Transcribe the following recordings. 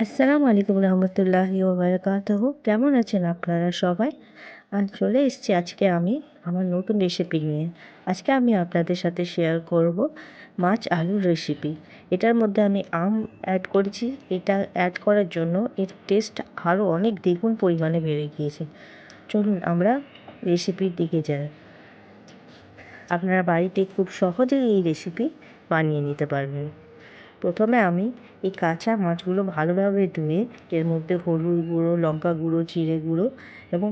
আসসালামু আলাইকুম রহমতুল্লাহি ওয়া বারাকাতুহু। কেমন আছেন আপনারা সবাই? চলে এসেছি আজকে আমি আমার নতুন রেসিপি নিয়ে। আজকে আমি আপনাদের সাথে শেয়ার করব মাছ আলুর রেসিপি। এটার মধ্যে আমি আম অ্যাড করেছি। এটা অ্যাড করার জন্য এর টেস্ট আরও অনেক দ্বিগুণ পরিমাণে বেড়ে গিয়েছে। চলুন আমরা রেসিপির দিকে যাই। আপনারা বাড়িতে খুব সহজেই এই রেসিপি বানিয়ে নিতে পারবেন। প্রথমে আমি এই কাঁচা মাছগুলো ভালোভাবে ধুয়ে এর মধ্যে হলুদ গুঁড়ো, লঙ্কা গুঁড়ো, জিরে গুঁড়ো এবং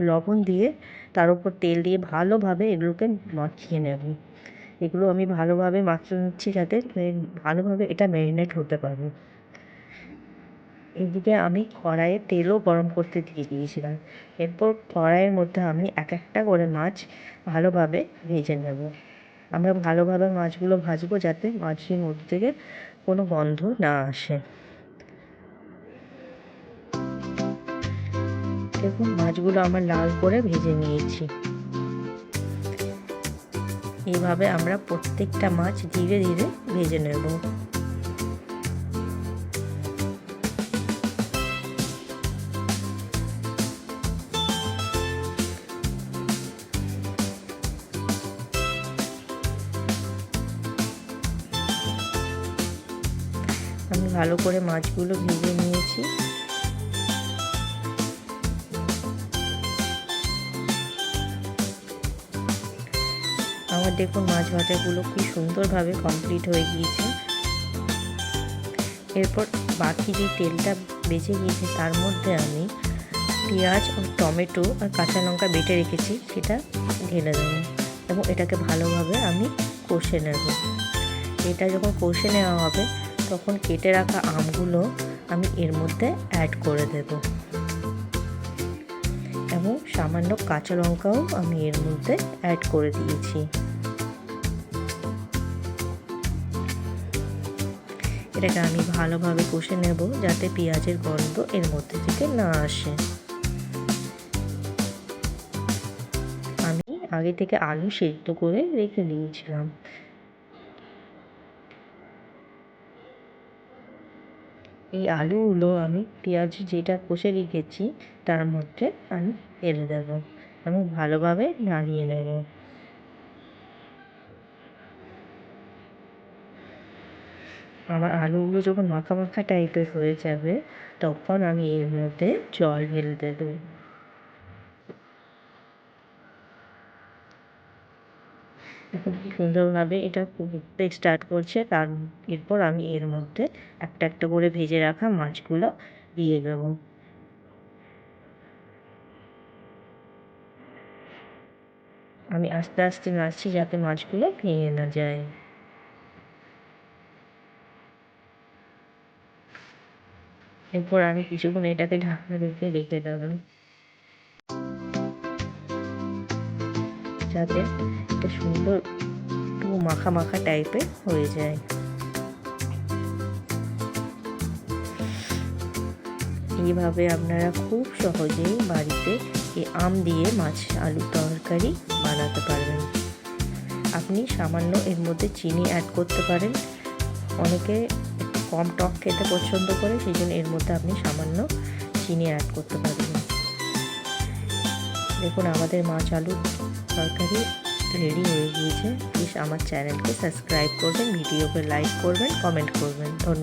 লবণ দিয়ে তার উপর তেল দিয়ে ভালোভাবে এগুলোকে মাখিয়ে নেব। এগুলো আমি ভালোভাবে মাখিয়ে নিচ্ছি যাতে ভালোভাবে এটা ম্যারিনেট হতে পারে। এদিকে আমি কড়াইয়ে তেলও গরম করতে দিয়ে দিয়েছিলাম। এরপর কড়াইয়ের মধ্যে আমি এক একটা করে মাছ ভালোভাবে ভেজে নেব। আমরা ভালোভাবে মাছগুলো ভাজবো যাতে মাছের মধ্যে থেকে কোনো গন্ধ না আসে। দেখুন মাছগুলো আমার লাল করে ভেজে নিয়েছি। এইভাবে আমরা প্রত্যেকটা মাছ ধীরে ধীরে ভেজে নেব। আমি ভালো করে মাছগুলো ভেজে নিয়েছি। আমার দেখুন মাছ ভাজাগুলো কি সুন্দরভাবে কমপ্লিট হয়ে গিয়েছে। এরপর বাকি যে তেলটা বেঁচে গিয়েছে তার মধ্যে আমি পেঁয়াজ ও টমেটো আর কাঁচা লঙ্কা বেটে রেখেছি সেটা ঢেলে দেবো এবং এটাকে ভালোভাবে আমি কষে নেব। এটা যখন কষে নেওয়া হবে তখন কেটে রাখা আমগুলো আমি এর মধ্যে অ্যাড করে দেব এবং সামান্য কাঁচা লঙ্কাও আমি এর মধ্যে অ্যাড করে দিয়েছি। এটাকে আমি ভালোভাবে কষে নেব যাতে পেঁয়াজের গন্ধ এর মধ্যে থেকে না আসে। আমি আগে থেকে আলু সেদ্ধ করে রেখে দিয়েছিলাম। এই আলুগুলো আমি পেঁয়াজ যেটা কষে রেখেছি তার মধ্যে আমি ঢেলে দেব এবং ভালোভাবে নাড়িয়ে নেব। আমার আলুগুলো যখন মাখা মাখা টাইপের হয়ে যাবে তখন আমি এর মধ্যে জল ঢেলে দেবো। এখন কি সুন্দরভাবে এটা ফুটতে স্টার্ট করছে। এরপর আমি এর মধ্যে একটা একটা করে ভেজে রাখা মাছগুলো দিয়ে দেবো। আমি আস্তে আস্তে নাড়ছি যাতে মাছগুলো ভেঙে না যায়। এরপর আমি কিছুক্ষণ এটাকে ঢাকনা রেখে রেখে দেবো যাতে একটা সুন্দর একটু মাখা মাখা টাইপের হয়ে যায়। এইভাবে আপনারা খুব সহজেই বাড়িতে এই আম দিয়ে মাছ আলুর তরকারি বানাতে পারবেন। আপনি সামান্য এর মধ্যে চিনি অ্যাড করতে পারেন। অনেকে একটু কম টক খেতে পছন্দ করে, সেই জন্য এর মধ্যে আপনি সামান্য চিনি অ্যাড করতে পারবেন। দেখুন আমাদের মাছ আলুর তরকারি রেডি হয়ে গিয়েছে। প্লিজ আমার চ্যানেলকে সাবস্ক্রাইব করবেন, ভিডিওকে লাইক করবেন, কমেন্ট করবেন। ধন্যবাদ।